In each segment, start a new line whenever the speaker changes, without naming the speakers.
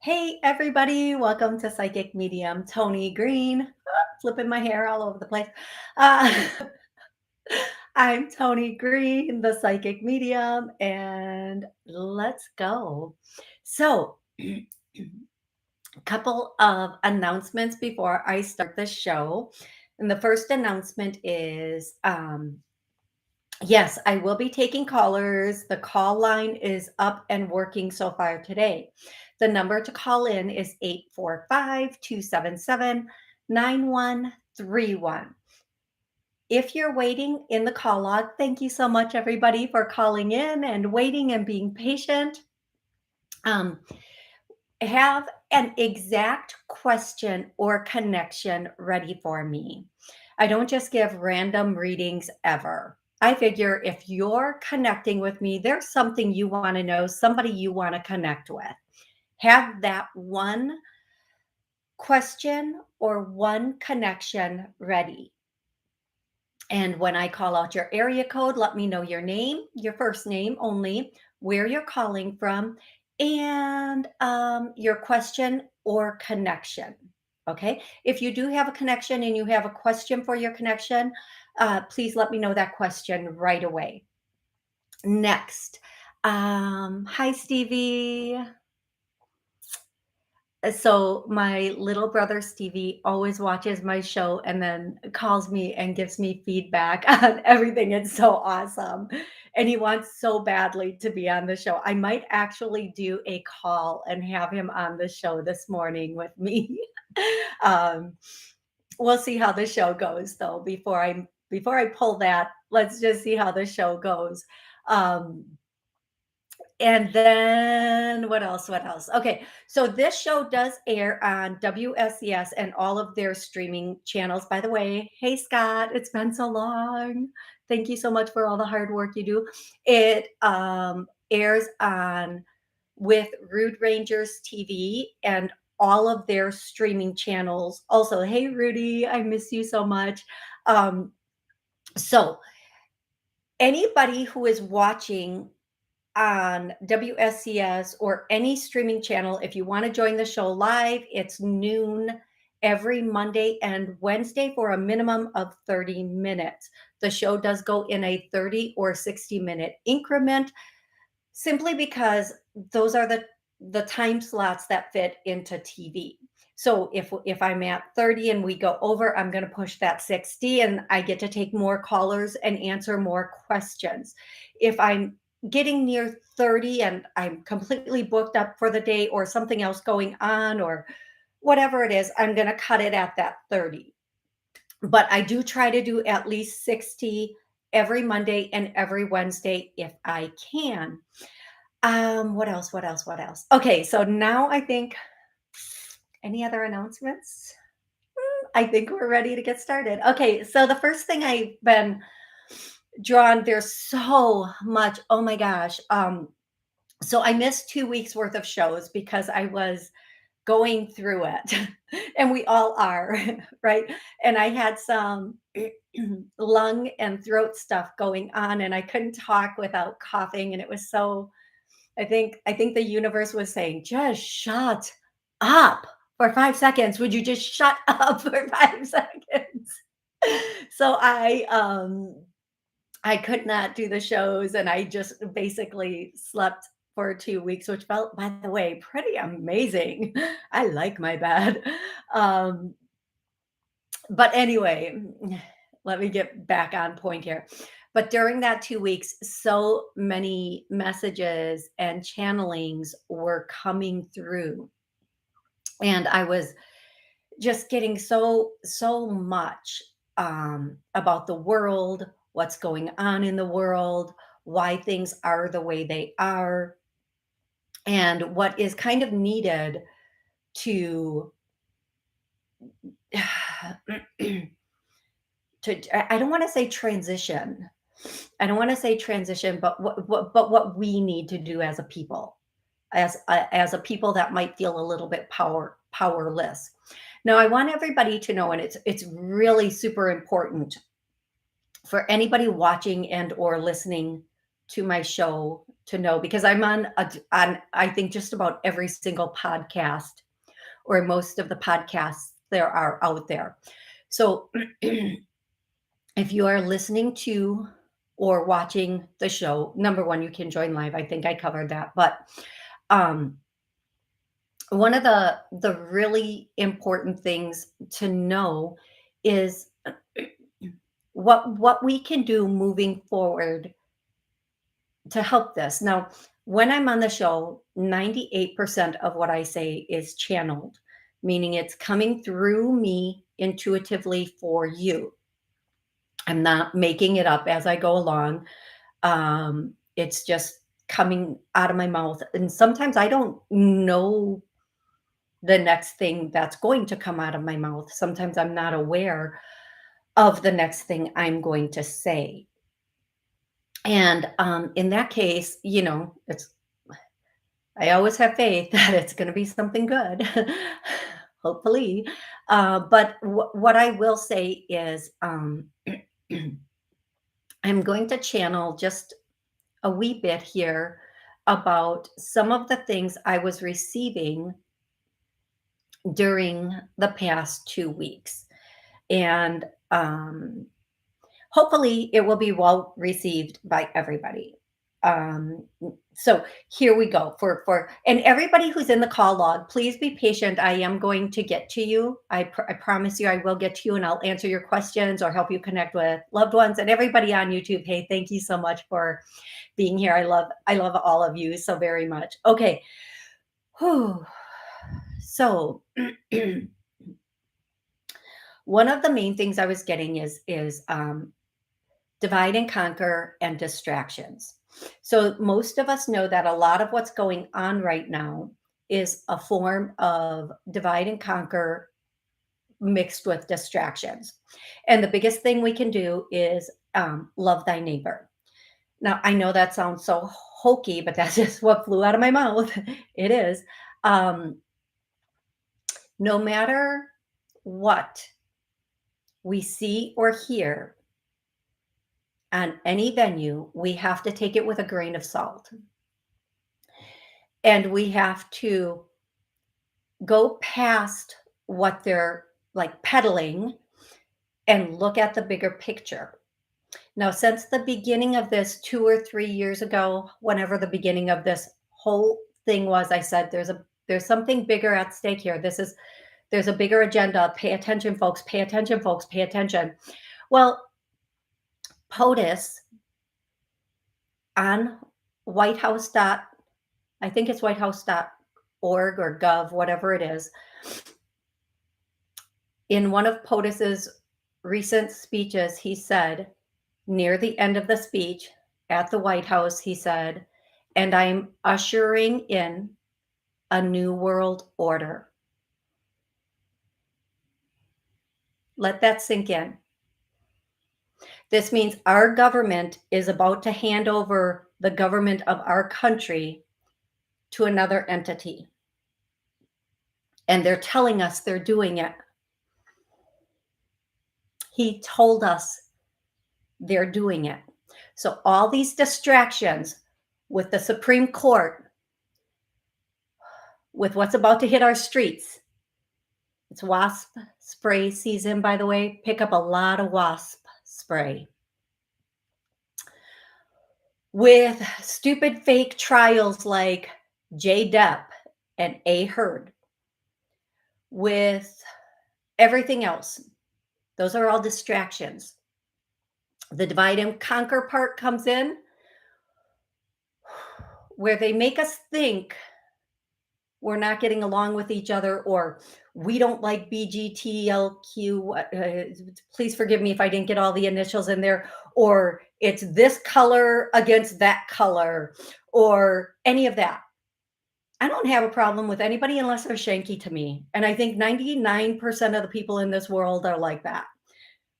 Hey, everybody, welcome to Psychic Medium Toni Greene. Flipping my hair all over the place. Uh, I'm Toni Greene, the psychic medium, and let's go. So, a couple of announcements before I start the show. And the first announcement is yes, I will be taking callers. The call line is up and working so far today. The number to call in is 845-277-9131. If you're waiting in the call log, thank you so much, everybody, for calling in and waiting and being patient. Um, have an exact question or connection ready for me. I don't just give random readings ever. I figure if you're connecting with me, there's something you want to know, somebody you want to connect with. Have that one question or one connection ready. And when I call out your area code, let me know your name, your first name only, where you're calling from, and your question or connection. Okay. If you do have a connection and you have a question for your connection, please let me know that question right away. Next. Hi, Stevie. So my little brother Stevie always watches my show and then calls me and gives me feedback on everything. It's so awesome. And he wants so badly to be on the show. I might actually do a call and have him on the show this morning with me. um, we'll see how the show goes though. Before I pull that, let's just see how the show goes. Um, and then what else? What else? Okay, so this show does air on WSCS and all of their streaming channels. By the way, hey Scott, it's been so long. Thank you so much for all the hard work you do. It airs on with Rude Rangers TV and all of their streaming channels. Also, hey Rudy, I miss you so much. So anybody who is watching on WSCS or any streaming channel. If you want to join the show live, it's noon every Monday and Wednesday for a minimum of 30 minutes. The show does go in a 30 or 60-minute increment simply because those are the time slots that fit into TV. So if I'm at 30 and we go over, I'm going to push that 60 and I get to take more callers and answer more questions. If I'm getting near 30 and I'm completely booked up for the day or something else going on or whatever it is, I'm going to cut it at that 30. But I do try to do at least 60 every Monday and every Wednesday if I can. What else? What else? What else? Okay, so now I think any other announcements? I think we're ready to get started. Okay, so the first thing I've been drawn, there's so much. Oh my gosh. So I missed 2 weeks worth of shows because I was going through it. And we all are, right? And I had some lung and throat stuff going on and I couldn't talk without coughing and it was so I think the universe was saying, "Just shut up for 5 seconds. Would you just shut up for 5 seconds?" So I could not do the shows and I just basically slept for 2 weeks, which felt, by the way, pretty amazing. I like my bed. Um, but anyway, let me get back on point here. But during that 2 weeks, so many messages and channelings were coming through. And I was just getting so much about the world, what's going on in the world, why things are the way they are, and what is kind of needed to I don't want to say transition. I don't want to say transition, but what we need to do as a people, as a people that might feel a little bit powerless. Now, I want everybody to know, and it's really super important for anybody watching and or listening to my show to know because I'm on I think just about every single podcast or most of the podcasts there are out there. So if you are listening to or watching the show, number one, you can join live. I think I covered that. But um, one of the really important things to know is what we can do moving forward to help this. Now, when I'm on the show, 98% of what I say is channeled, meaning it's coming through me intuitively for you. I'm not making it up as I go along. It's just coming out of my mouth. And sometimes I don't know the next thing that's going to come out of my mouth. Sometimes I'm not aware of the next thing I'm going to say. And in that case, it's I always have faith that it's going to be something good, hopefully. But what I will say is I'm going to channel just a wee bit here about some of the things I was receiving during the past 2 weeks. And hopefully it will be well received by everybody. Um, so here we go for and everybody who's in the call log, please be patient. I am going to get to you. I promise you I will get to you and I'll answer your questions or help you connect with loved ones and everybody on YouTube. Hey, thank you so much for being here. I love all of you so very much. Okay. Whew. So one of the main things I was getting is divide and conquer and distractions. So most of us know that a lot of what's going on right now is a form of divide and conquer mixed with distractions. And the biggest thing we can do is love thy neighbor. Now, I know that sounds so hokey, but that's just what flew out of my mouth. It is. Um, no matter what we see or hear on any venue, we have to take it with a grain of salt. And we have to go past what they're like peddling and look at the bigger picture. Now, since the beginning of this 2 or 3 years ago, whenever the beginning of this whole thing was, I said there's something bigger at stake here. There's a bigger agenda. Pay attention, folks. Pay attention, folks. Pay attention. Well, POTUS on White House I think it's whitehouse.org or gov, whatever it is. In one of POTUS's recent speeches, he said, near the end of the speech at the White House, he said, and I'm ushering in a new world order. Let that sink in. This means our government is about to hand over the government of our country to another entity. And they're telling us they're doing it. He told us they're doing it. So all these distractions with the Supreme Court, with what's about to hit our streets. It's wasp spray season, by the way. Pick up a lot of wasp spray. With stupid fake trials like J. Depp and A. Heard. With everything else. Those are all distractions. The divide and conquer part comes in where they make us think we're not getting along with each other or we don't like BGTLQ. Please forgive me if I didn't get all the initials in there, or it's this color against that color or any of that. I don't have a problem with anybody unless they're shanky to me. And I think 99% of the people in this world are like that.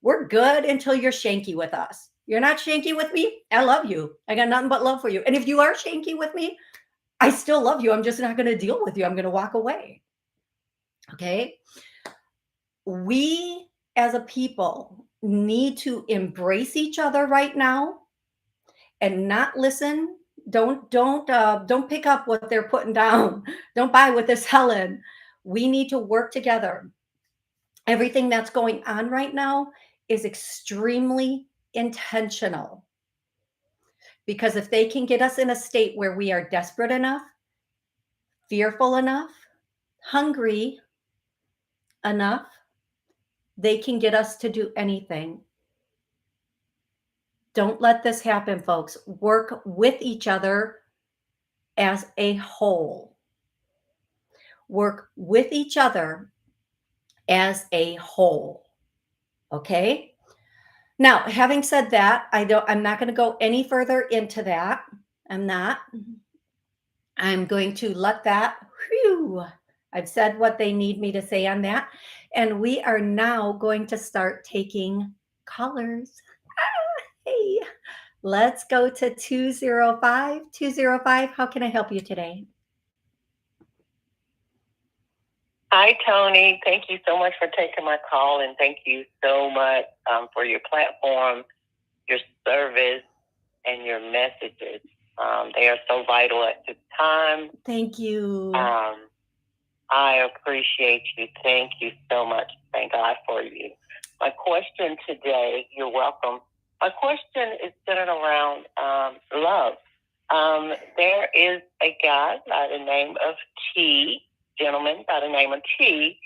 We're good until you're shanky with us. You're not shanky with me. I love you. I got nothing but love for you. And if you are shanky with me, I still love you. I'm just not going to deal with you. I'm going to walk away. Okay. We as a people need to embrace each other right now and not listen. Don't pick up what they're putting down. Don't buy what they're selling. We need to work together. Everything that's going on right now is extremely intentional, because if they can get us in a state where we are desperate enough, fearful enough, hungry enough, they can get us to do anything. Don't let this happen, folks. Work with each other as a whole. Work with each other as a whole. Okay? Now, having said that, I'm not going to go any further into that. I'm not. I'm going to let that, whew, I've said what they need me to say on that. And we are now going to start taking callers. Hey, let's go to 205. 205, how can I help you today?
Hi, Toni. Thank you so much for taking my call, and thank you so much for your platform, your service, and your messages. They are so vital at this time.
Thank you.
I appreciate you. Thank you so much. Thank God for you. My question today, you're welcome. My question is centered around love. There is a guy by the name of T, gentleman by the name of T,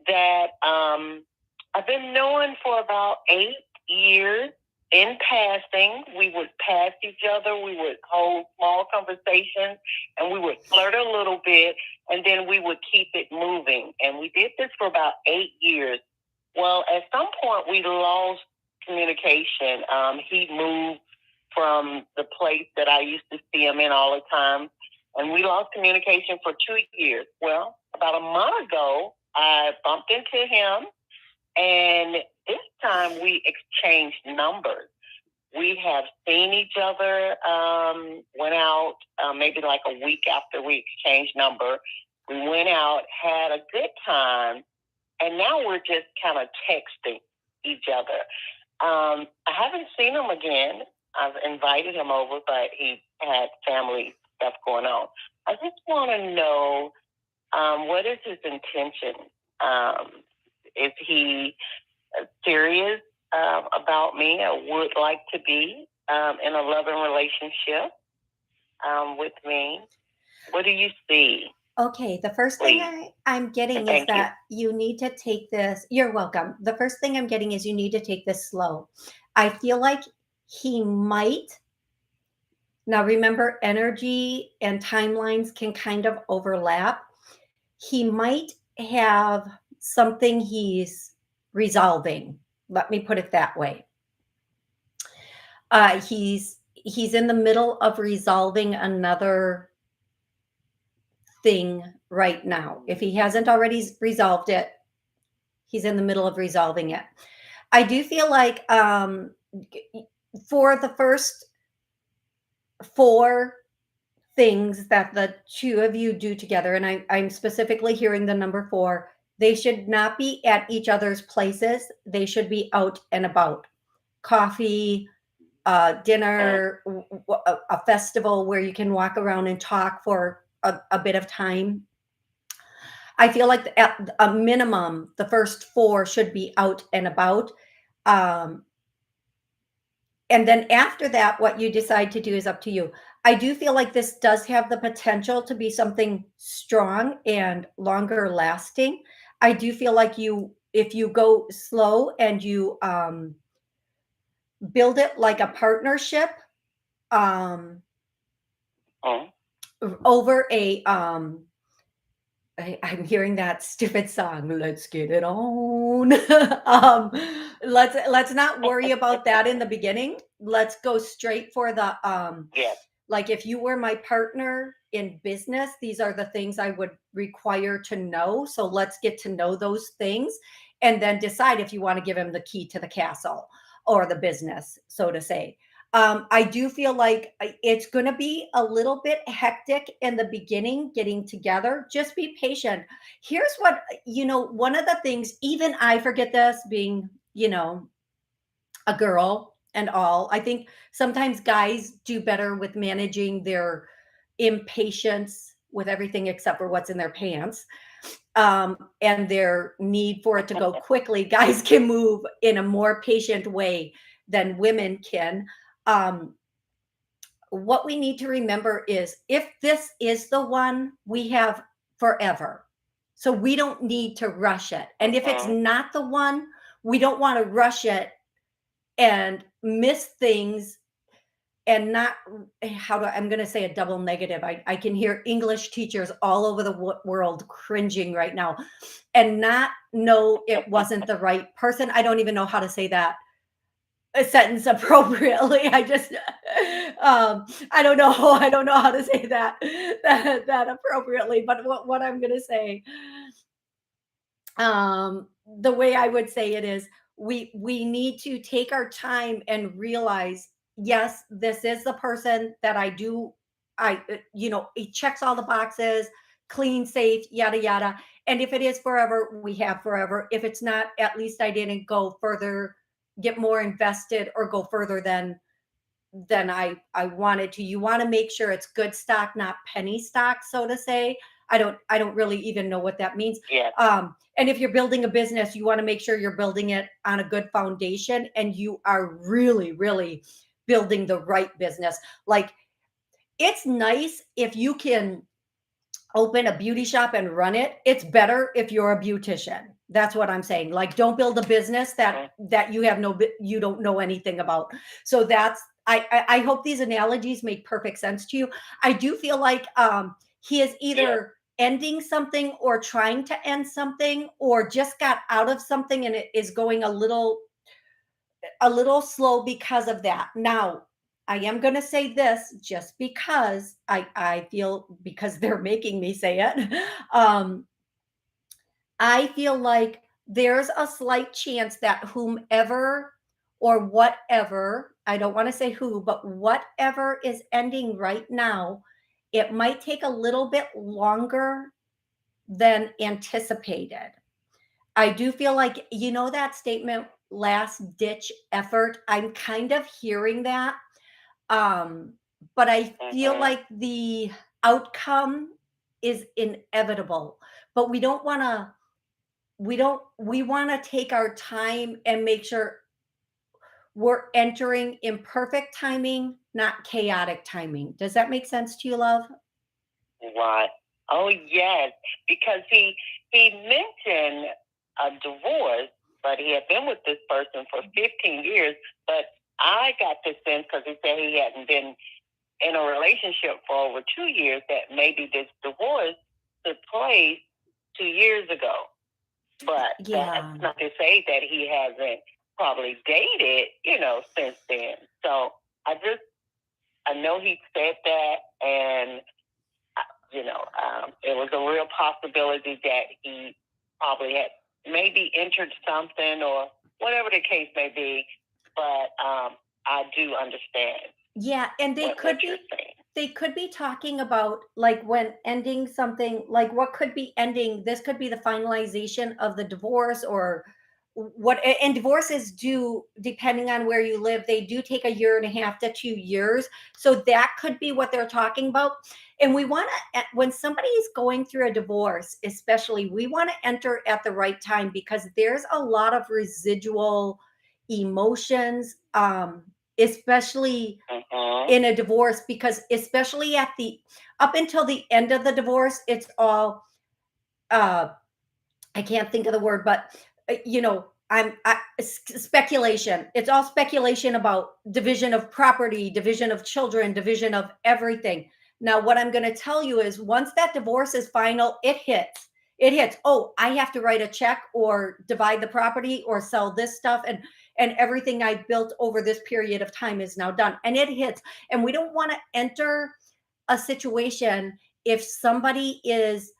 that I've been knowing for about 8 years. In passing, we would pass each other, we would hold small conversations, and we would flirt a little bit, and then we would keep it moving. And we did this for about 8 years. Well, at some point, we lost communication. He moved from the place that I used to see him in all the time, and we lost communication for 2 years. Well, about a month ago, I bumped into him, and this time we exchanged numbers. We have seen each other, went out maybe like a week after we exchanged number. We went out, had a good time, and now we're just kind of texting each other. I haven't seen him again. I've invited him over, but he had family stuff going on. I just want to know what is his intention? Is he serious about me or would like to be in a loving relationship with me? What do you see?
Okay, the first thing I'm getting is that you need to take this. You're welcome. The first thing I'm getting is you need to take this slow. I feel like he might. Now, remember, energy and timelines can kind of overlap. He might have something he's resolving. Let me put it that way. He's in the middle of resolving another thing right now. If he hasn't already resolved it, he's in the middle of resolving it. I do feel like for the first 4 things that the two of you do together, and I'm specifically hearing the number 4, they should not be at each other's places. They should be out and about. Coffee, dinner, a festival where you can walk around and talk for a bit of time. I feel like at a minimum, the first 4 should be out and about. And then after that, what you decide to do is up to you. I do feel like this does have the potential to be something strong and longer lasting. I do feel like if you go slow and you build it like a partnership, over a I'm hearing that stupid song, "Let's Get It On." Let's not worry about that in the beginning. Let's go straight for the like, if you were my partner in business, these are the things I would require to know. So let's get to know those things and then decide if you want to give him the key to the castle or the business, so to say. I do feel like it's going to be a little bit hectic in the beginning getting together. Just be patient. Here's what, one of the things, even I forget this being, a girl and all. I think sometimes guys do better with managing their impatience with everything except for what's in their pants, and their need for it to go quickly. Guys can move in a more patient way than women can. Um, what we need to remember is if this is the one, we have forever. So we don't need to rush it. And if it's not the one, we don't want to rush it and miss things and not I'm going to say a double negative. I can hear English teachers all over the world cringing right now and not know it wasn't the right person. I don't even know how to say that a sentence appropriately. I just, I don't know how to say that appropriately, but what I'm going to say, the way I would say it is we need to take our time and realize, yes, this is the person that he checks all the boxes, clean, safe, yada yada. And if it is forever, we have forever. If it's not, at least I didn't go further, get more invested or go further than I wanted to. You want to make sure it's good stock, not penny stock, so to say. I don't really even know what that means.
Yeah.
And if you're building a business, you want to make sure you're building it on a good foundation and you are really, really building the right business. Like, it's nice if you can open a beauty shop and run it. It's better if you're a beautician. That's what I'm saying. Like, don't build a business that you don't know anything about. So that's I hope these analogies make perfect sense to you. I do feel like he is either ending something or trying to end something or just got out of something and it is going a little slow because of that. Now, I am going to say this just because I feel, because they're making me say it. I feel like there's a slight chance that whomever or whatever, I don't want to say who, but whatever is ending right now, it might take a little bit longer than anticipated. I do feel like, that statement, last ditch effort. I'm kind of hearing that. Um, but I feel like the outcome is inevitable. But we want to take our time and make sure we're entering in perfect timing, not chaotic timing. Does that make sense to you, love?
Right. Oh yes, because he mentioned a divorce, but he had been with this person for 15 years. But I got the sense, because he said he hadn't been in a relationship for over 2 years, that maybe this divorce took place 2 years ago. But that's not to say that he hasn't probably dated, since then. So I know he said that, and it was a real possibility that he probably had maybe entered something or whatever the case may be. But I do understand.
Yeah, and they could be talking about, like, when ending something, like what could be ending. This could be the finalization of the divorce or what. And divorces do, depending on where you live, they do take 1.5 to 2 years. So that could be what they're talking about. And we want to, when somebody is going through a divorce, especially, we want to enter at the right time because there's a lot of residual emotions, especially in a divorce, because especially up until the end of the divorce, it's all I can't think of the word, but speculation. It's all speculation about division of property, division of children, division of everything. Now, what I'm going to tell you is, once that divorce is final, it hits. It hits. Oh, I have to write a check or divide the property or sell this stuff, and everything I built over this period of time is now done. And it hits. And we don't want to enter a situation if somebody is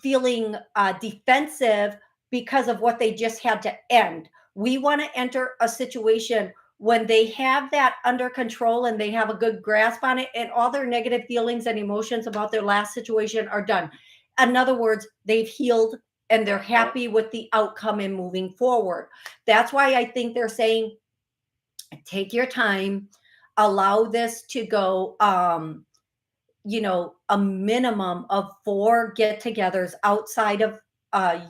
feeling defensive because of what they just had to end. We want to enter a situation when they have that under control and they have a good grasp on it, and all their negative feelings and emotions about their last situation are done. In other words, they've healed and they're happy with the outcome and moving forward. That's why I think they're saying Take your time, allow this to go, a minimum of 4 get-togethers outside of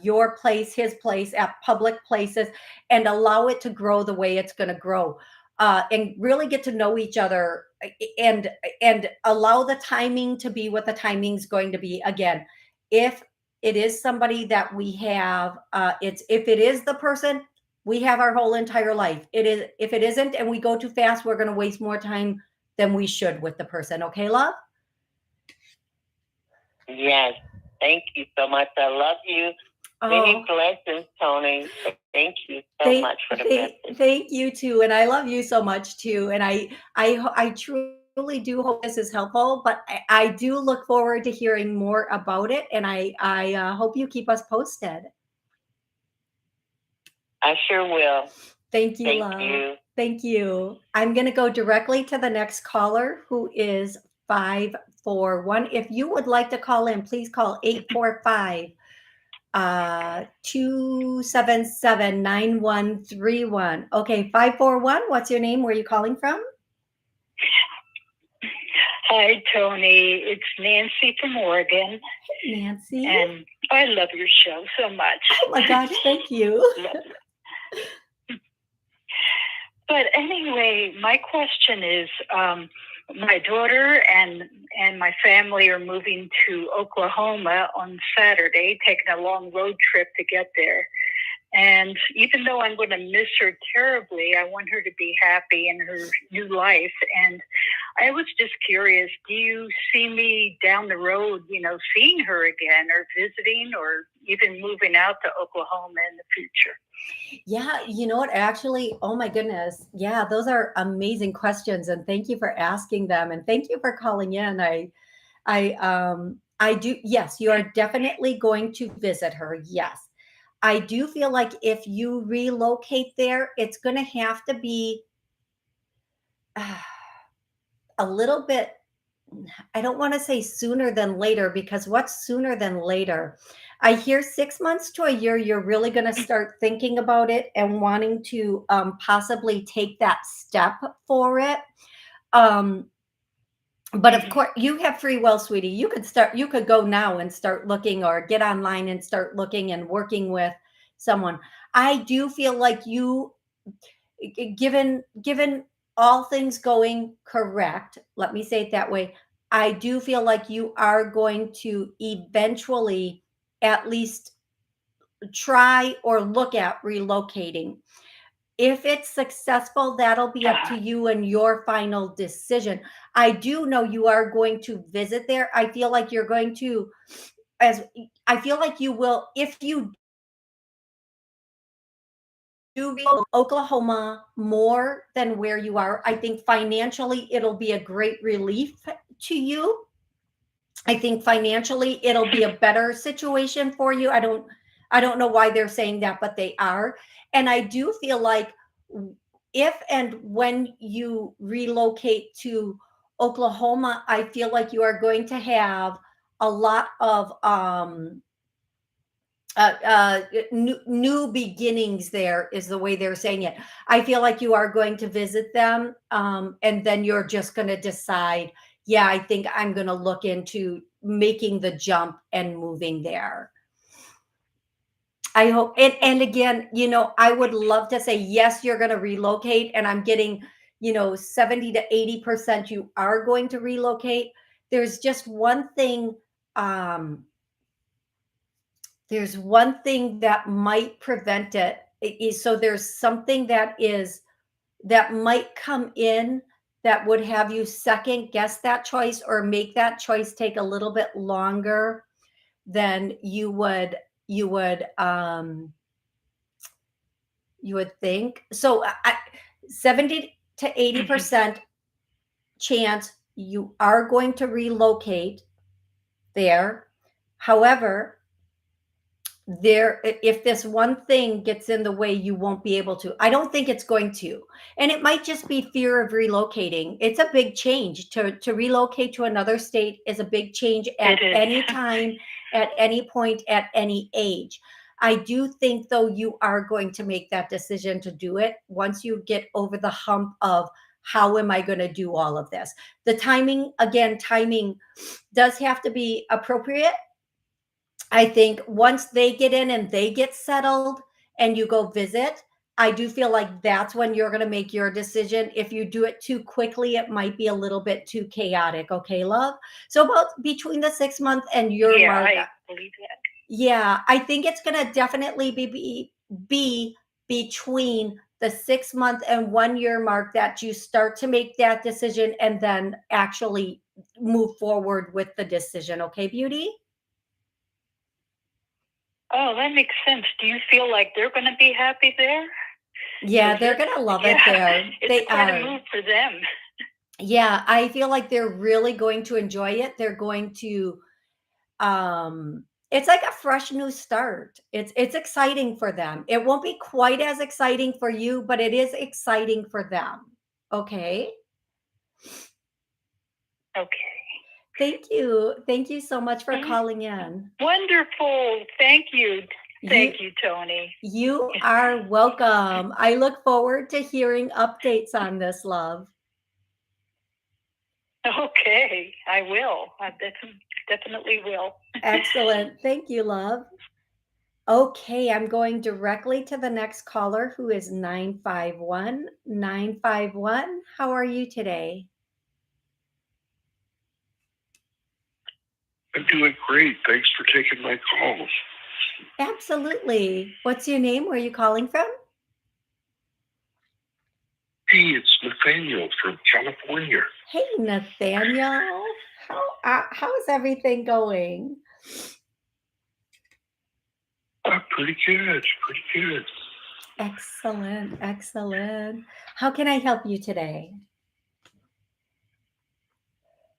your place, his place, at public places, and allow it to grow the way it's going to grow, and really get to know each other, and allow the timing to be what the timing's going to be. Again, if it is somebody that we have, it's if it is the person we have our whole entire life. It is if it isn't, and we go too fast, we're going to waste more time than we should with the person. Okay, love?
Yes. Thank you so much. I love you. Many blessings, Toni. Thank you so much for the message.
Thank you too, and I love you so much too. And I truly do hope this is helpful. But I do look forward to hearing more about it, and I hope you keep us posted.
I sure will.
Thank you, love. Thank you. I'm going to go directly to the next caller, who is 541. If you would like to call in, please call 845 277-9131. Okay, 541, what's your name? Where are you calling from?
Hi, Toni. It's Nancy from Oregon.
Nancy.
And I love your show so much.
Oh my gosh, thank you.
But anyway, my question is, my daughter and my family are moving to Oklahoma on Saturday, taking a long road trip to get there. And even though I'm going to miss her terribly, I want her to be happy in her new life. And I was just curious, do you see me down the road, seeing her again, or visiting, or even moving out to Oklahoma in the future?
Yeah, you know what? Actually, oh my goodness. Yeah, those are amazing questions, and thank you for asking them, and thank you for calling in. I do. Yes, you are definitely going to visit her. Yes. I do feel like if you relocate there, it's going to have to be a little bit, I don't want to say sooner than later, because what's sooner than later? I hear 6 months to a year, you're really going to start thinking about it and wanting to possibly take that step for it. But of course, you have free will, sweetie. You could go now and start looking, or get online and start looking and working with someone. I do feel like you, given all things going correct, let me say it that way, I do feel like you are going to eventually at least try or look at relocating. If it's successful, that'll be up to you and your final decision. I do know you are going to visit there. I feel like you're going to, I feel like you will, if you do Oklahoma more than where you are, I think financially it'll be a great relief to you. I think financially it'll be a better situation for you. I don't know why they're saying that, but they are. And I do feel like if and when you relocate to Oklahoma, I feel like you are going to have a lot of new beginnings. There is the way they're saying it. I feel like you are going to visit them, and then you're just going to decide, yeah, I think I'm going to look into making the jump and moving there. I hope, and again, I would love to say, yes, you're going to relocate, and I'm getting, 70 to 80% you are going to relocate. There's just one thing, there's one thing that might prevent it. So there's something that might come in that would have you second guess that choice, or make that choice take a little bit longer than you would think. So 70 to 80% chance you are going to relocate there. However, if this one thing gets in the way, you won't be able to. I don't think it's going to. And it might just be fear of relocating. It's a big change. To relocate to another state is a big change at any time, at any point, at any age. I do think, though, you are going to make that decision to do it once you get over the hump of how am I going to do all of this. The timing, again, timing does have to be appropriate. I think once they get in and they get settled and you go visit, I do feel like that's when you're going to make your decision. If you do it too quickly, it might be a little bit too chaotic. Okay, love? So about between the 6 month and your mark.
I believe that.
Yeah, I think it's going to definitely be between the 6 month and 1 year mark that you start to make that decision and then actually move forward with the decision. Okay, beauty?
Oh, that makes sense. Do you feel like they're going to be happy there?
Yeah, they're going to love it there.
It's quite a move for them.
Yeah, I feel like they're really going to enjoy it. They're going to it's like a fresh new start. It's exciting for them. It won't be quite as exciting for you, but it is exciting for them. Okay?
Okay.
Thank you. Thank you so much for calling in.
Wonderful. Thank you. Thank you, Toni.
You are welcome. I look forward to hearing updates on this, love.
Okay, I will. I definitely will.
Excellent. Thank you, love. Okay, I'm going directly to the next caller, who is 951. 951, how are you today?
I'm doing great. Thanks for taking my calls.
Absolutely. What's your name? Where are you calling from?
Hey, it's Nathaniel from California.
Hey, Nathaniel. How is everything going?
Pretty good. Pretty good.
Excellent. Excellent. How can I help you today?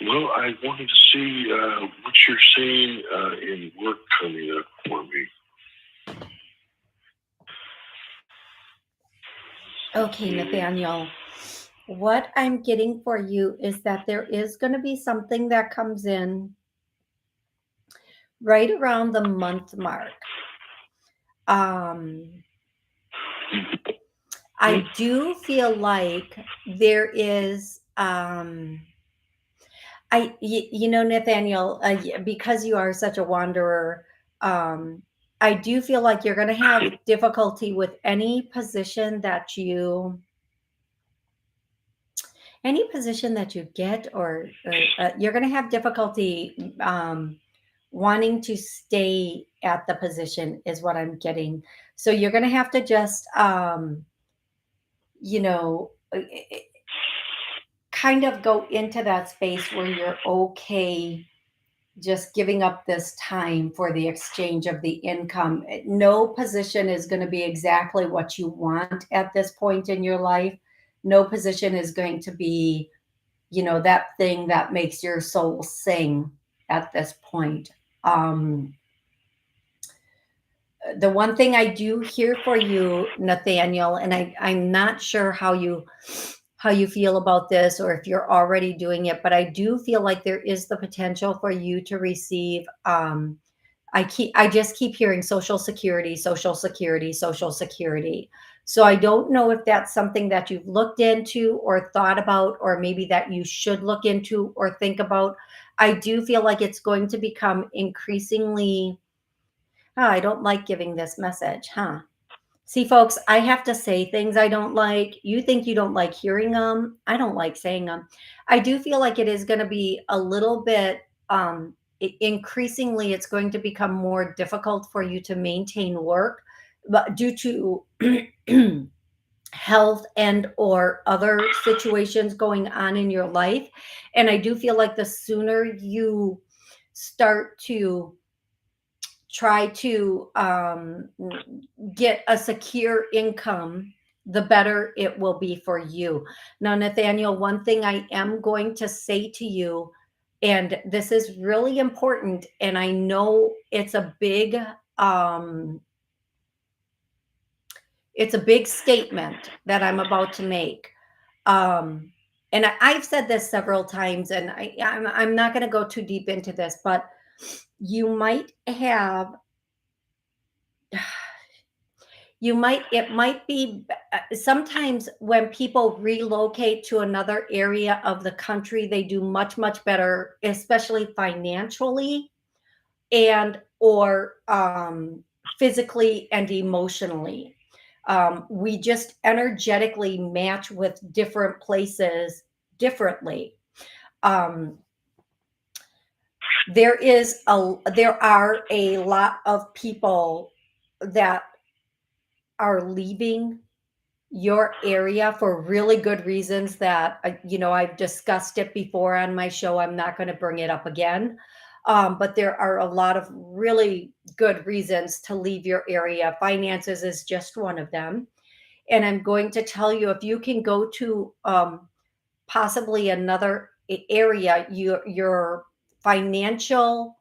Well, I wanted to see what you're seeing in work coming up for me.
Okay, Nathaniel. What I'm getting for you is that there is going to be something that comes in right around the month mark. I do feel like there is, Nathaniel, because you are such a wanderer, I do feel like you're going to have difficulty with any position that you get, or you're going to have difficulty wanting to stay at the position, is what I'm getting. So you're going to have to just, kind of go into that space where you're okay just giving up this time for the exchange of the income. No position is going to be exactly what you want at this point in your life. No position is going to be, that thing that makes your soul sing at this point. The one thing I do hear for you, Nathaniel, and I'm not sure how you feel about this, or if you're already doing it, but I do feel like there is the potential for you to receive, I just keep hearing Social Security, Social Security, Social Security. So I don't know if that's something that you've looked into or thought about, or maybe that you should look into or think about. I do feel like it's going to become increasingly, I don't like giving this message, huh? See, folks, I have to say things I don't like. You think you don't like hearing them. I don't like saying them. I do feel like it is going to be a little bit, increasingly, it's going to become more difficult for you to maintain work, but due to health and or other situations going on in your life. And I do feel like the sooner you start to try to get a secure income, the better it will be for you. Now, Nathaniel, one thing I am going to say to you, and this is really important, and I know it's a big statement that I'm about to make. And I've said this several times, and I'm not going to go too deep into this, but you might have it might be sometimes when people relocate to another area of the country, they do much, much better, especially financially and or physically and emotionally. We just energetically match with different places differently. There are a lot of people that are leaving your area for really good reasons that I've discussed it before on my show. I'm not going to bring it up again. But there are a lot of really good reasons to leave your area. Finances is just one of them. And I'm going to tell you, if you can go to possibly another area, your financial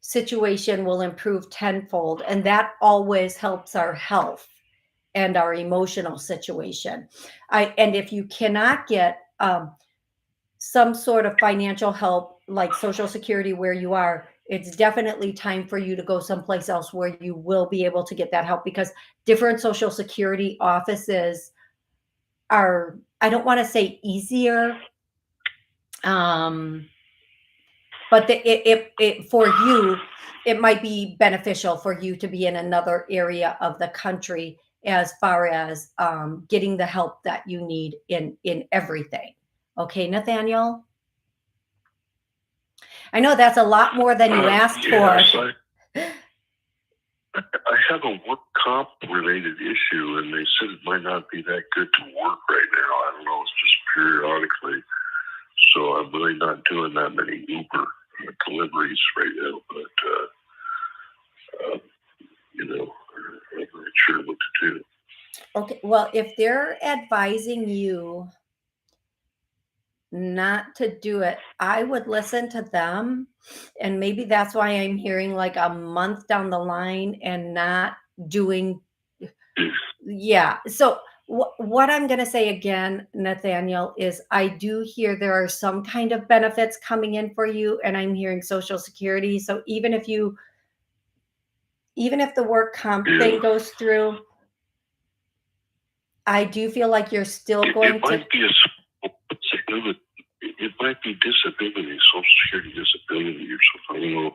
situation will improve tenfold. And that always helps our health and our emotional situation. And if you cannot get some sort of financial help, like Social Security, where you are, it's definitely time for you to go someplace else where you will be able to get that help, because different Social Security offices are, I don't want to say easier, but for you, it might be beneficial for you to be in another area of the country as far as getting the help that you need in everything. Okay, Nathaniel? I know that's a lot more than you asked
yes,
for.
I have a work comp related issue, and they said it might not be that good to work right now. I don't know, it's just periodically. So I'm really not doing that many Uber deliveries right now, but I'm not sure what to do.
Okay, well, if they're advising you not to do it, I would listen to them. And maybe that's why I'm hearing like a month down the line and not doing. Yeah. So what I'm going to say again, Nathaniel, is I do hear there are some kind of benefits coming in for you, and I'm hearing Social Security. So even if the work comp thing goes through, I do feel like you're still going to.
It might be disability, Social Security disability or something. I don't know.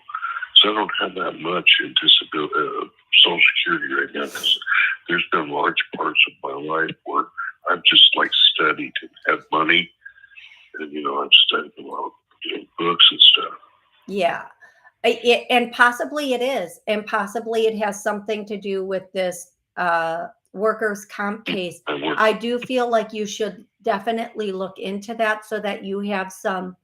So I don't have that much in disability, Social Security right now, because there's been large parts of my life where I've just like studied and had money, and I've studied a lot of books and stuff.
Yeah. And possibly it is, and possibly it has something to do with this workers' comp case. I do feel like you should definitely look into that so that you have some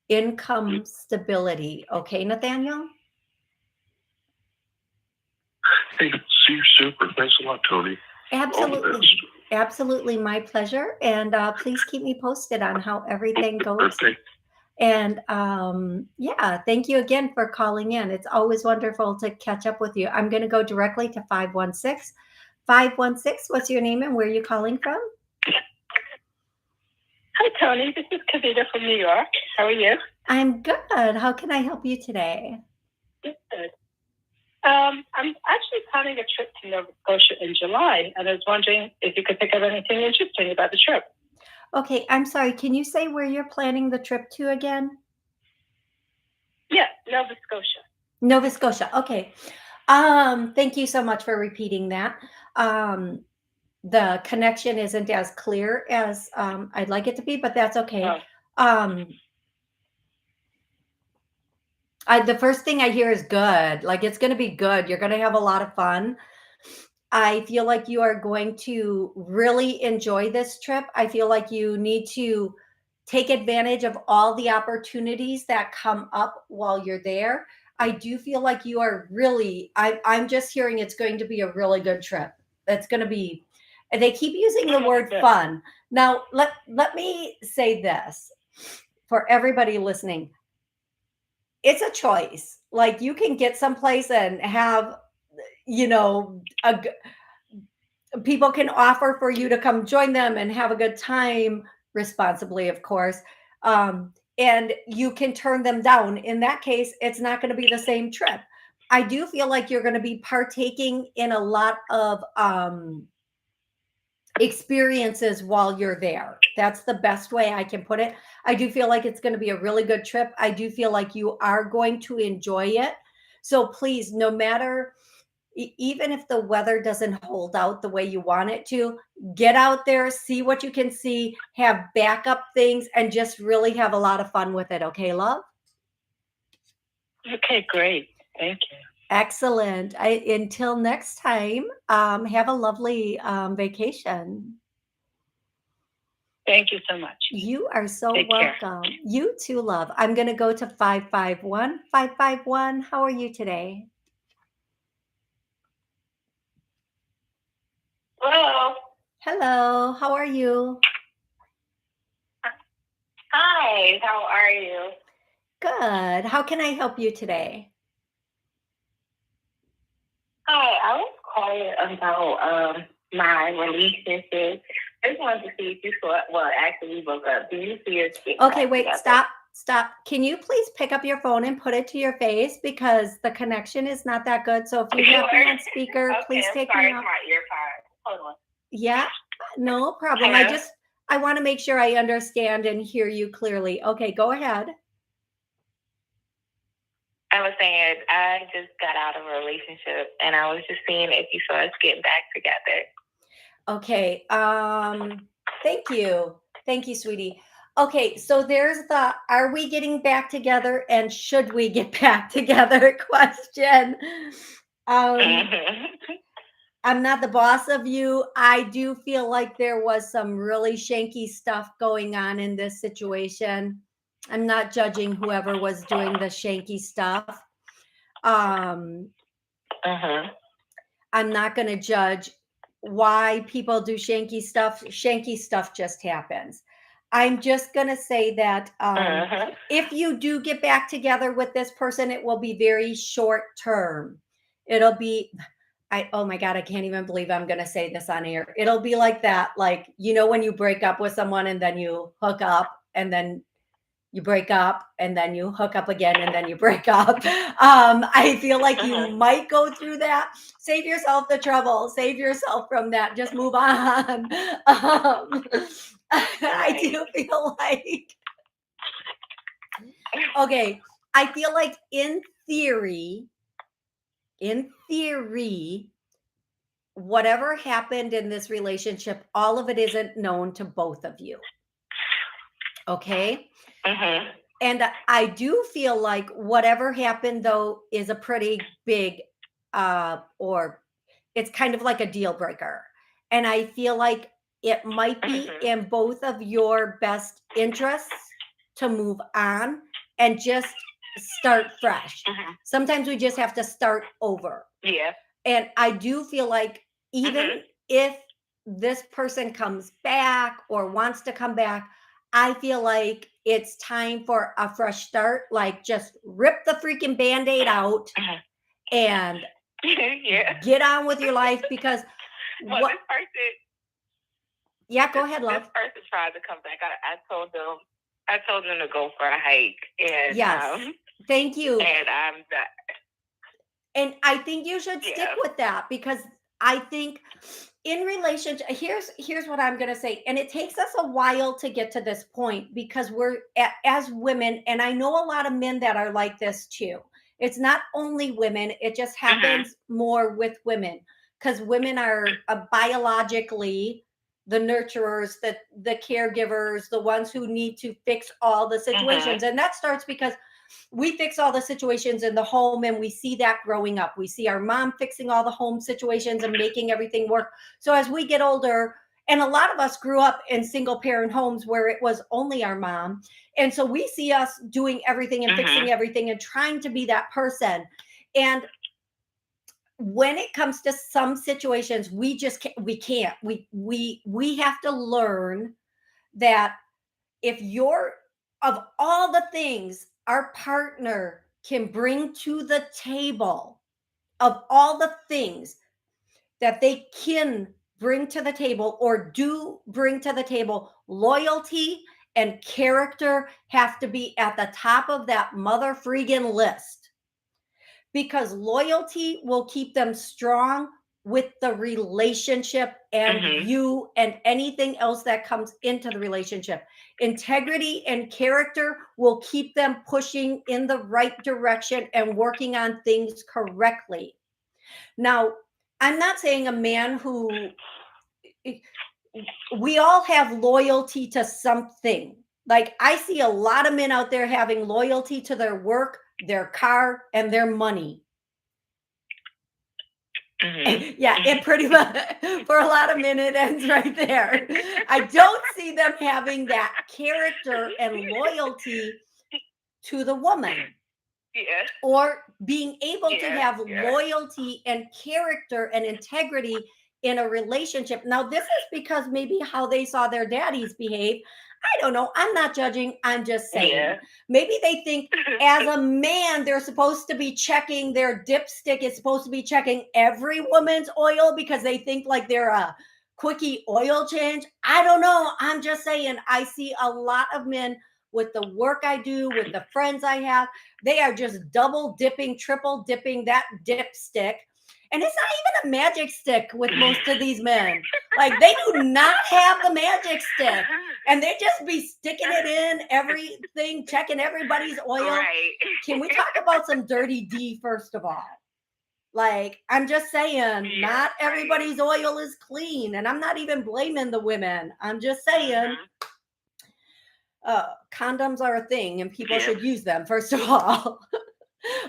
income stability. Okay, Nathaniel?
Hey, see you super. Thanks a lot, Toni.
Absolutely. Absolutely, my pleasure. And please keep me posted on how everything goes.
Okay.
And yeah, thank you again for calling in. It's always wonderful to catch up with you. I'm going to go directly to 516. 516, what's your name and where are you calling from?
Hi, Toni. This is Kavita from New York. How are you?
I'm good. How can I help you today?
Good. I'm actually planning a trip to Nova Scotia in July, and I was wondering if you could pick up anything interesting about the trip.
Okay, I'm sorry. Can you say where you're planning the trip to again?
Yeah, Nova Scotia.
Nova Scotia. Okay. Thank you so much for repeating that. The connection isn't as clear as I'd like it to be, but that's okay. The first thing I hear is good. Like, it's going to be good. You're going to have a lot of fun. I feel like you are going to really enjoy this trip. I feel like you need to take advantage of all the opportunities that come up while you're there. I do feel like you are really, I'm just hearing it's going to be a really good trip. It's going to be, and they keep using the word fun. Now, let me say this for everybody listening. It's a choice. Like, you can get someplace and have, people can offer for you to come join them and have a good time, responsibly, of course. And you can turn them down. In that case, it's not going to be the same trip. I do feel like you're going to be partaking in a lot of experiences while you're there. That's the best way I can put it. I do feel like it's going to be a really good trip. I do feel like you are going to enjoy it. So please, no matter, even if the weather doesn't hold out the way you want it to, get out there, see what you can see, have backup things, and just really have a lot of fun with it. Okay, love?
Okay, great. Thank you.
Excellent. Until next time, have a lovely vacation.
Thank you so much.
You are so
Take care.
welcome. You too, love. I'm going to go to 551. 551, how are you today?
Hello.
Hello, how are you?
Hi, how are you?
Good. How can I help you today?
Hi, I was calling about my relationship. I just wanted to see if you saw, well, actually, we broke up. Do you see us get
Okay,
back
wait,
together?
stop. Can you please pick up your phone and put it to your face because the connection is not that good. So if you have me on speaker,
Okay,
please
I'm
take
sorry,
me
it's
off.
my earpod. Hold on.
Yeah, no problem.
Hello?
I want to make sure I understand and hear you clearly. Okay, go ahead.
I was saying I just got out of a relationship, and I was just seeing if you saw us getting back together.
Okay. Thank you, sweetie. Okay, so there's the are we getting back together and should we get back together question. I'm not the boss of you. I do feel like there was some really shanky stuff going on in this situation. I'm not judging whoever was doing the shanky stuff. I'm not going to judge why people do shanky stuff. Shanky stuff just happens. I'm just going to say that if you do get back together with this person, it will be very short term. It'll be, oh my God, I can't even believe I'm going to say this on air. It'll be like that. Like, you know, when you break up with someone and then you hook up and then you break up and then you hook up again and then you break up. I feel like you might go through that. Save yourself the trouble. Save yourself from that. Just move on. I do feel like, okay, I feel like in theory, whatever happened in this relationship, all of it isn't known to both of you. Okay. And I do feel like whatever happened though is a pretty big or it's kind of like a deal breaker. And I feel like it might be in both of your best interests to move on and just start fresh. Sometimes we just have to start over.
Yeah.
And I do feel like even if this person comes back or wants to come back, I feel like it's time for a fresh start. Like just rip the freaking Band-Aid out and get on with your life because
well, this person.
Yeah, go ahead, love.
This person tried to come back. I told them to go for a hike. And
yes, thank you.
And I'm not.
And I think you should stick with that because I think in relationship, here's what I'm going to say. And it takes us a while to get to this point because we're as women, and I know a lot of men that are like this too. It's not only women. It just happens more with women because women are biologically the nurturers, the caregivers, the ones who need to fix all the situations. And that starts because we fix all the situations in the home and we see that growing up. We see our mom fixing all the home situations and making everything work. So as we get older, and a lot of us grew up in single parent homes where it was only our mom. And so we see us doing everything and fixing everything and trying to be that person. And when it comes to some situations, we just can't, we have to learn that if you're of all the things our partner can bring to the table, of all the things that they can bring to the table or do bring to the table, loyalty and character have to be at the top of that mother freaking list. because loyalty will keep them strong with the relationship and you and anything else that comes into the relationship. Integrity and character will keep them pushing in the right direction and working on things correctly. Now, I'm not saying a man who, we all have loyalty to something. Like, I see a lot of men out there having loyalty to their work, their car, and their money. Yeah, it pretty much, for a lot of men, it ends right there. I don't see them having that character and loyalty to the woman.
Yeah.
Or being able to have loyalty and character and integrity in a relationship. Now, this is because maybe how they saw their daddies behave. I don't know. I'm not judging. I'm just saying.
Yeah.
Maybe they think as a man, they're supposed to be checking their dipstick is supposed to be checking every woman's oil because they think like they're a quickie oil change. I don't know. I'm just saying. I see a lot of men with the work I do, with the friends I have, they are just double dipping, triple dipping that dipstick. And it's not even a magic stick with most of these men. Like, they do not have the magic stick. And they just be sticking it in everything, checking everybody's oil.
Right.
Can we talk about some dirty D first of all? Like, I'm just saying, not everybody's oil is clean. And I'm not even blaming the women. I'm just saying, condoms are a thing and people should use them, first of all.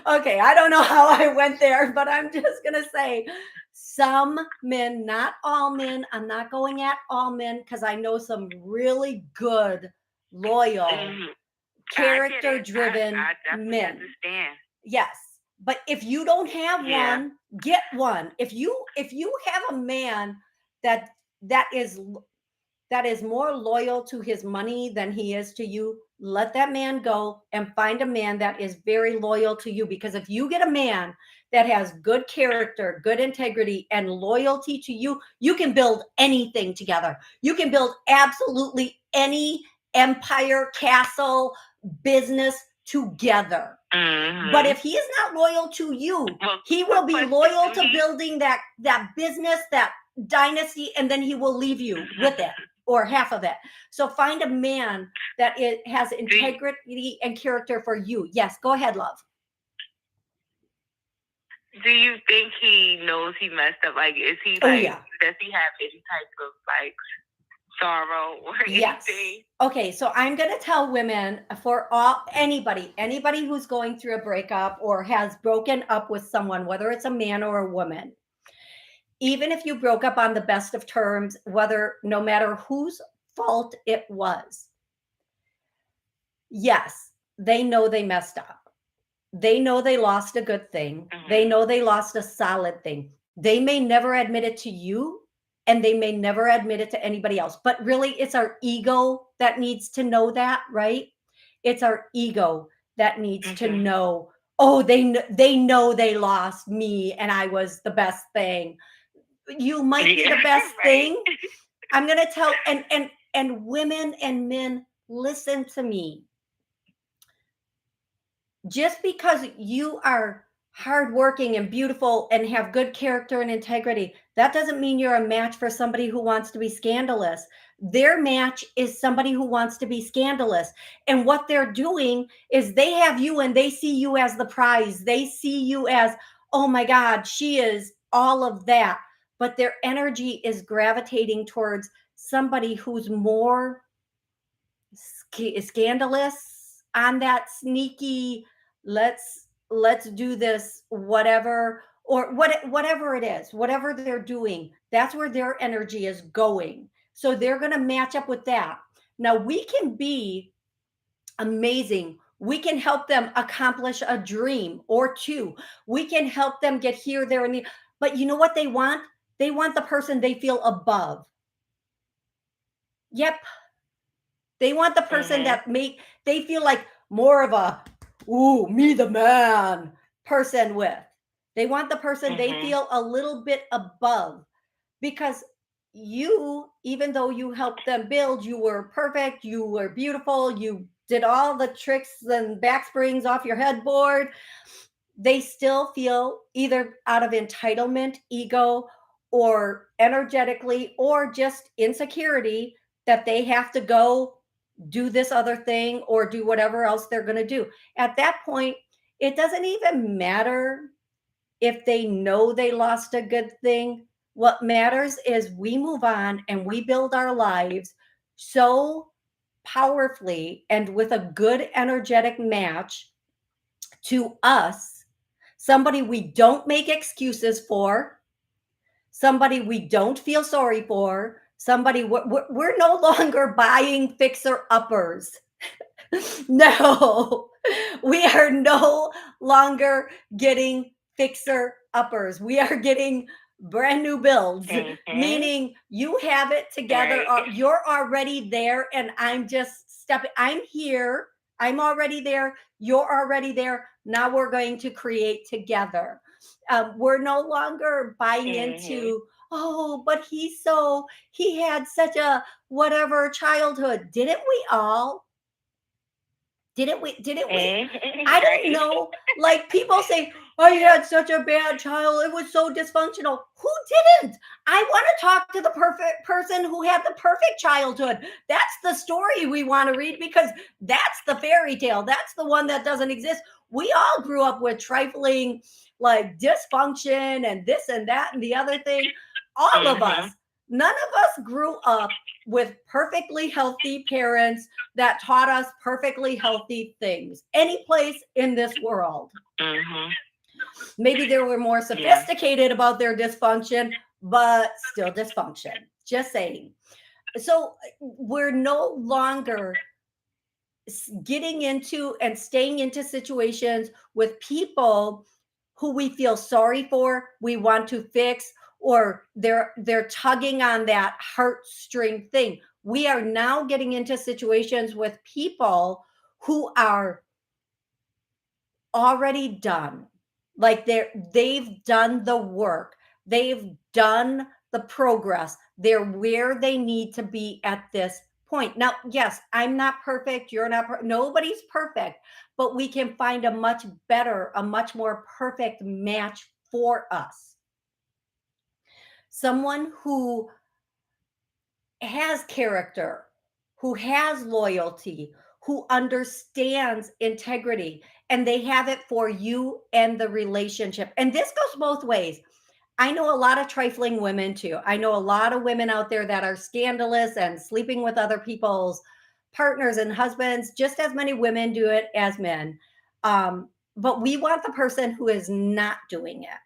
Okay, I don't know how I went there, but I'm just going to say some men, not all men. I'm not going at all men because I know some really good, loyal, character-driven men.
Understand.
Yes. But if you don't have one, get one. If you have a man that is more loyal to his money than he is to you, let that man go and find a man that is very loyal to you. Because if you get a man that has good character, good integrity, and loyalty to you, you can build anything together. You can build absolutely any empire, castle, business together. But if he is not loyal to you, he will be loyal to building that business, that dynasty, and then he will leave you with it. Or half of it. So find a man that has integrity and character for you. Yes, go ahead, love.
Do you think he knows he messed up? Like, is he like, does he have any type of like sorrow or anything?
Yes. Okay, so I'm going to tell women, for anybody who's going through a breakup or has broken up with someone, whether it's a man or a woman, even if you broke up on the best of terms, no matter whose fault it was, yes, they know they messed up. They know they lost a good thing. They know they lost a solid thing. They may never admit it to you, and they may never admit it to anybody else. But really, it's our ego that needs to know that, right? It's our ego that needs to know, oh, they know they lost me and I was the best thing. You might be the best thing. I'm going to tell, and women and men, listen to me. Just because you are hardworking and beautiful and have good character and integrity, that doesn't mean you're a match for somebody who wants to be scandalous. Their match is somebody who wants to be scandalous. And what they're doing is they have you and they see you as the prize. They see you as, oh my God, she is all of that. But their energy is gravitating towards somebody who's more scandalous, on that sneaky, let's do this, whatever, or whatever it is, whatever they're doing, that's where their energy is going. So they're going to match up with that. Now, we can be amazing. We can help them accomplish a dream or two. We can help them get here, there, and but you know what they want? They want the person they feel above. Yep. They want the person that they feel like more of a, ooh, me the man person with. They want the person they feel a little bit above, because you, even though you helped them build, you were perfect, you were beautiful, you did all the tricks and back springs off your headboard. they still feel either out of entitlement, ego, or energetically, or just insecurity that they have to go do this other thing or do whatever else they're going to do. At that point, it doesn't even matter if they know they lost a good thing. What matters is we move on and we build our lives so powerfully and with a good energetic match to us, somebody we don't make excuses for, somebody we don't feel sorry for, somebody we're no longer buying fixer uppers. No, we are no longer getting fixer uppers. We are getting brand new builds, meaning you have it together.
Right.
You're already there, and I'm just stepping. I'm here. I'm already there. You're already there. Now we're going to create together. We're no longer buying into, oh, but he had such a whatever childhood. Didn't we all? Didn't we? I don't know. Like people say, oh, you had such a bad child. It was so dysfunctional. Who didn't? I want to talk to the perfect person who had the perfect childhood. That's the story we want to read because that's the fairy tale. That's the one that doesn't exist. We all grew up with trifling like dysfunction and this and that and the other thing. All of us. None of us grew up with perfectly healthy parents that taught us perfectly healthy things any place in this world. Maybe they were more sophisticated about their dysfunction, but still dysfunction. Just saying. So we're no longer getting into and staying into situations with people who we feel sorry for, we want to fix, or they're tugging on that heartstring thing. We are now getting into situations with people who are already done. Like they've done the work. They've done the progress. They're where they need to be at this point. Now, yes, I'm not perfect. You're not nobody's perfect, but we can find a much better, a much more perfect match for us. Someone who has character, who has loyalty, who understands integrity, and they have it for you and the relationship. And this goes both ways. I know a lot of trifling women too. I know a lot of women out there that are scandalous and sleeping with other people's partners and husbands. Just as many women do it as men. But we want the person who is not doing it.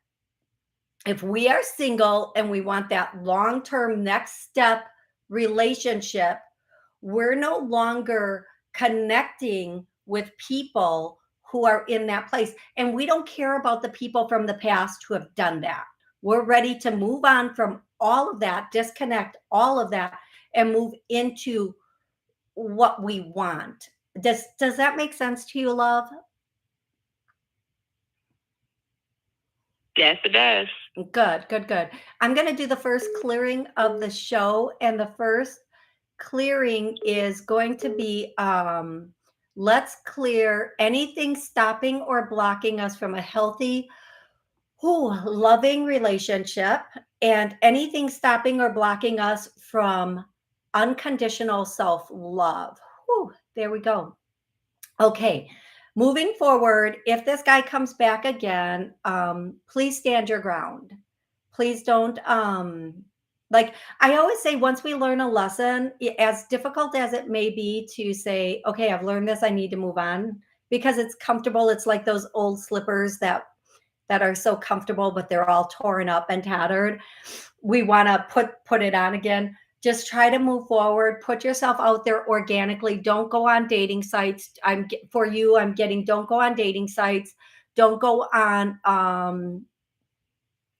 If we are single and we want that long-term next step relationship, we're no longer connecting with people who are in that place. And we don't care about the people from the past who have done that. We're ready to move on from all of that, disconnect all of that, and move into what we want. Does that make sense to you, love?
Yes, it does.
Good. I'm going to do the first clearing of the show, and the first clearing is going to be let's clear anything stopping or blocking us from a healthy, loving relationship, and anything stopping or blocking us from unconditional self-love. There we go. Okay. Moving forward, if this guy comes back again, please stand your ground. Please don't like I always say, once we learn a lesson, as difficult as it may be to say, okay, I've learned this, I need to move on, because it's comfortable. It's like those old slippers that are so comfortable, but they're all torn up and tattered. We want to put it on again. Just try to move forward. Put yourself out there organically. Don't go on dating sites. I'm getting, don't go on dating sites. Don't go on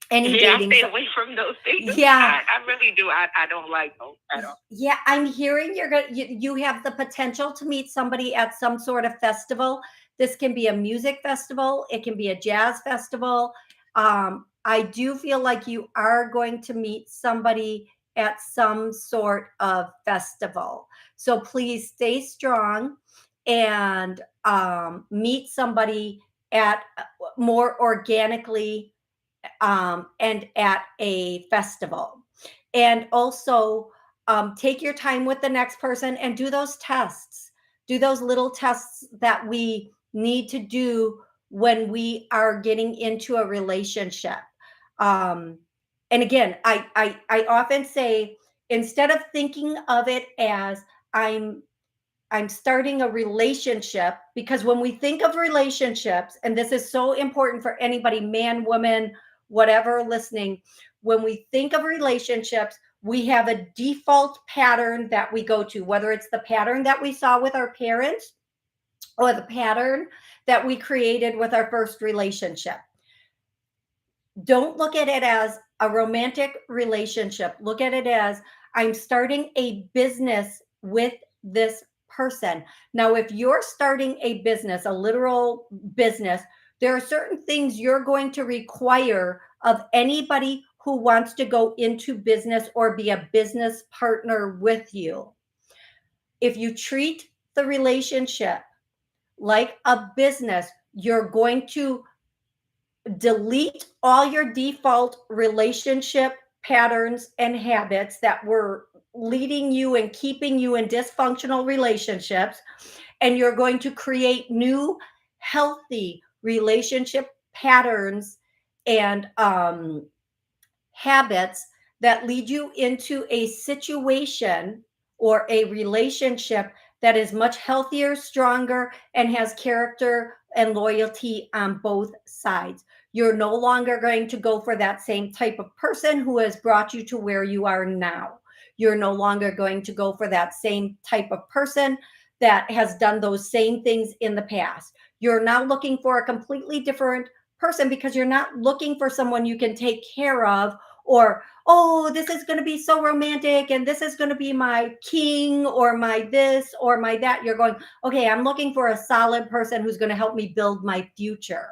any dating.
I stay away from those things.
Yeah,
I really do. I don't like those at all.
Yeah, I'm hearing you have the potential to meet somebody at some sort of festival. This can be a music festival. It can be a jazz festival. I do feel like you are going to meet somebody at some sort of festival. So please stay strong and meet somebody at more organically and at a festival. And also take your time with the next person and do those tests. Do those little tests that we need to do when we are getting into a relationship. Um, and again, I often say, instead of thinking of it as I'm starting a relationship, because when we think of relationships, and this is so important for anybody, man, woman, whatever, listening, when we think of relationships, we have a default pattern that we go to, whether it's the pattern that we saw with our parents or the pattern that we created with our first relationship. Don't look at it as a romantic relationship. Look at it as, I'm starting a business with this person. Now, if you're starting a business, a literal business, there are certain things you're going to require of anybody who wants to go into business or be a business partner with you. If you treat the relationship like a business, you're going to delete all your default relationship patterns and habits that were leading you and keeping you in dysfunctional relationships. And you're going to create new, healthy relationship patterns and habits that lead you into a situation or a relationship that is much healthier, stronger, and has character and loyalty on both sides. You're no longer going to go for that same type of person who has brought you to where you are now. You're no longer going to go for that same type of person that has done those same things in the past. You're now looking for a completely different person, because you're not looking for someone you can take care of, or, oh, this is going to be so romantic and this is going to be my king or my this or my that. You're going, okay, I'm looking for a solid person who's going to help me build my future.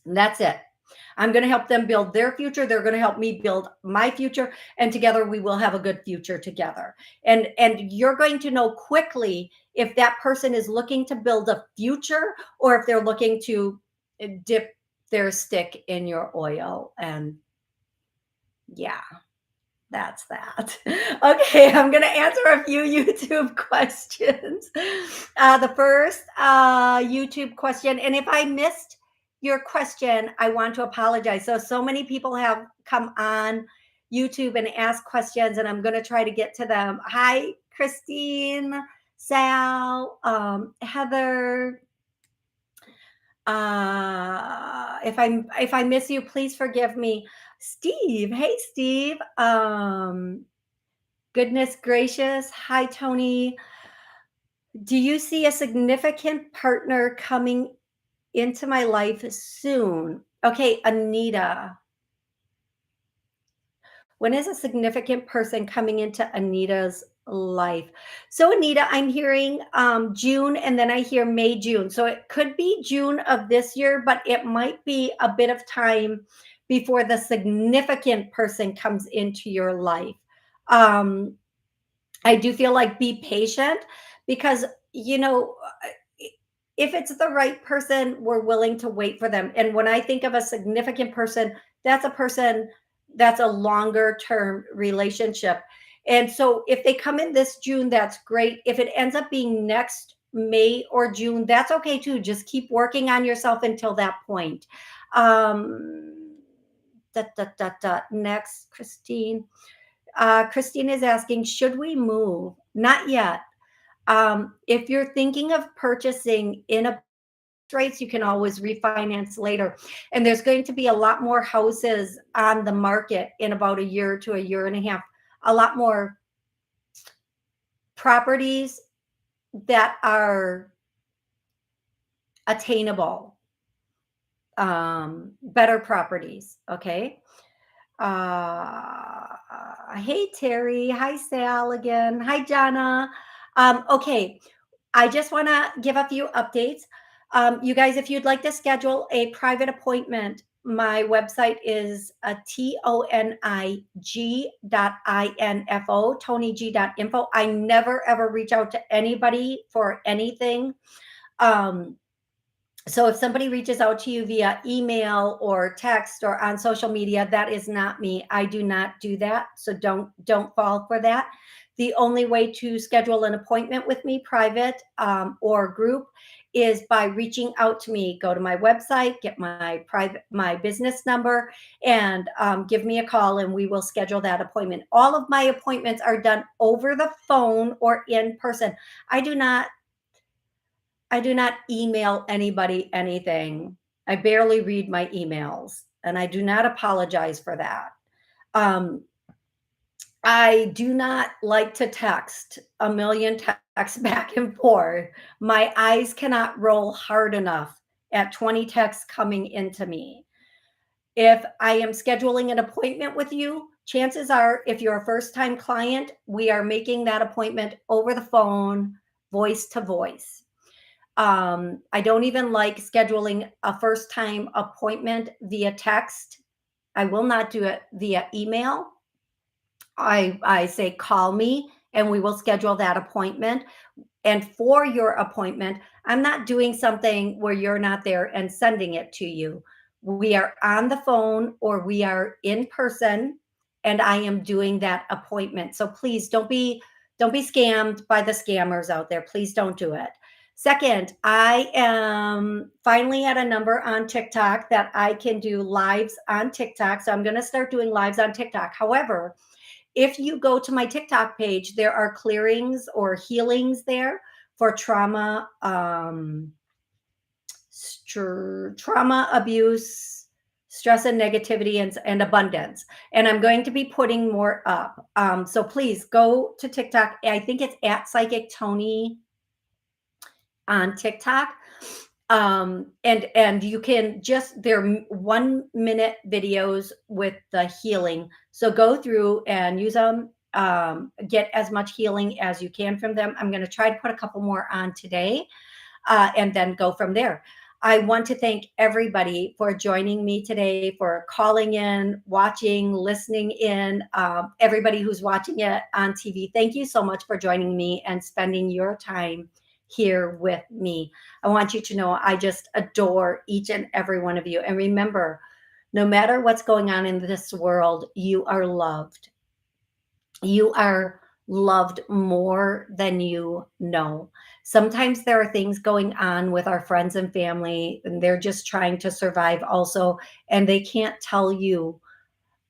And that's it. I'm going to help them build their future. They're going to help me build my future. And together we will have a good future together. And you're going to know quickly if that person is looking to build a future or if they're looking to dip their stick in your oil. And yeah, that's that. Okay, I'm going to answer a few YouTube questions. The first YouTube question, and if I missed your question, I want to apologize. So many people have come on YouTube and asked questions, and I'm going to try to get to them. Hi, Christine, Sal, Heather. If I miss you, please forgive me. Steve, hey Steve. Goodness gracious. Hi, Toni. Do you see a significant partner coming into my life soon? Okay, Anita. When is a significant person coming into Anita's life? So Anita, I'm hearing June, and then I hear May, June. So it could be June of this year, but it might be a bit of time before the significant person comes into your life. I do feel like be patient, because, you know, if it's the right person, we're willing to wait for them. And when I think of a significant person, that's a person that's a longer term relationship. And so if they come in this June, that's great. If it ends up being next May or June, that's okay too. Just keep working on yourself until that point. Next, Christine. Christine is asking, should we move? Not yet. If you're thinking of purchasing in a rates, you can always refinance later. And there's going to be a lot more houses on the market in about a year to a year and a half. A lot more properties that are attainable. Better properties. Okay. Hey Terry, hi Sal again, hi Jana. Okay, I just want to give a few updates. You guys, if you'd like to schedule a private appointment, my website is TONIG.info, ToniG.info. I never ever reach out to anybody for anything. So if somebody reaches out to you via email or text or on social media, that is not me. I do not do that. So don't fall for that. The only way to schedule an appointment with me, private or group, is by reaching out to me. Go to my website, get my business number, and give me a call, and we will schedule that appointment. All of my appointments are done over the phone or in person. I do not email anybody anything. I barely read my emails, and I do not apologize for that. I do not like to text a million texts back and forth. My eyes cannot roll hard enough at 20 texts coming into me. If I am scheduling an appointment with you, chances are, if you're a first-time client, we are making that appointment over the phone, voice to voice. I don't even like scheduling a first time appointment via text. I will not do it via email. I say, call me and we will schedule that appointment. And for your appointment, I'm not doing something where you're not there and sending it to you. We are on the phone or we are in person, and I am doing that appointment. So please don't be scammed by the scammers out there. Please don't do it. Second, I am finally at a number on TikTok that I can do lives on TikTok. So I'm going to start doing lives on TikTok. However, if you go to my TikTok page, there are clearings or healings there for trauma, trauma, abuse, stress and negativity, and abundance. And I'm going to be putting more up. So please go to TikTok. I think it's at Psychic Toni on TikTok. And you can just, they're 1 minute videos with the healing. So go through and use them, get as much healing as you can from them. I'm going to try to put a couple more on today, and then go from there. I want to thank everybody for joining me today, for calling in, watching, listening in, everybody who's watching it on TV. Thank you so much for joining me and spending your time here with me. I want you to know I just adore each and every one of you. And remember, no matter what's going on in this world, you are loved. You are loved more than you know. Sometimes there are things going on with our friends and family, and they're just trying to survive also, and they can't tell you,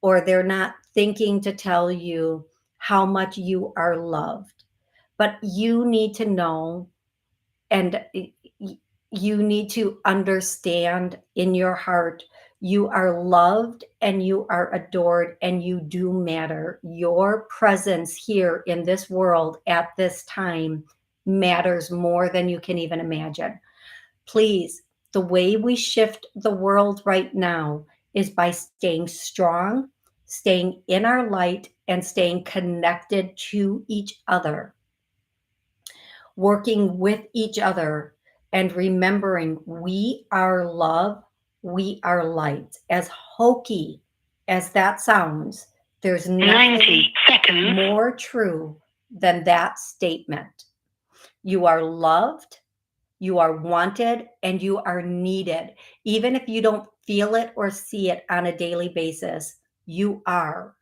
or they're not thinking to tell you how much you are loved. But you need to know, and you need to understand in your heart, you are loved and you are adored and you do matter. Your presence here in this world at this time matters more than you can even imagine. Please, the way we shift the world right now is by staying strong, staying in our light, and staying connected to each other, working with each other, and remembering we are love, we are light. As hokey as that sounds, there's nothing more true than that statement. You are loved, you are wanted, and you are needed. Even if you don't feel it or see it on a daily basis, you are.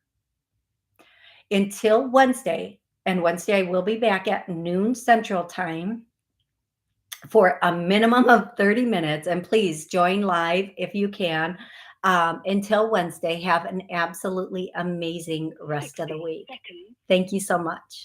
Until Wednesday, and Wednesday I will be back at noon Central Time for a minimum of 30 minutes. And please join live if you can. Until Wednesday, have an absolutely amazing rest of the week. Thank you so much.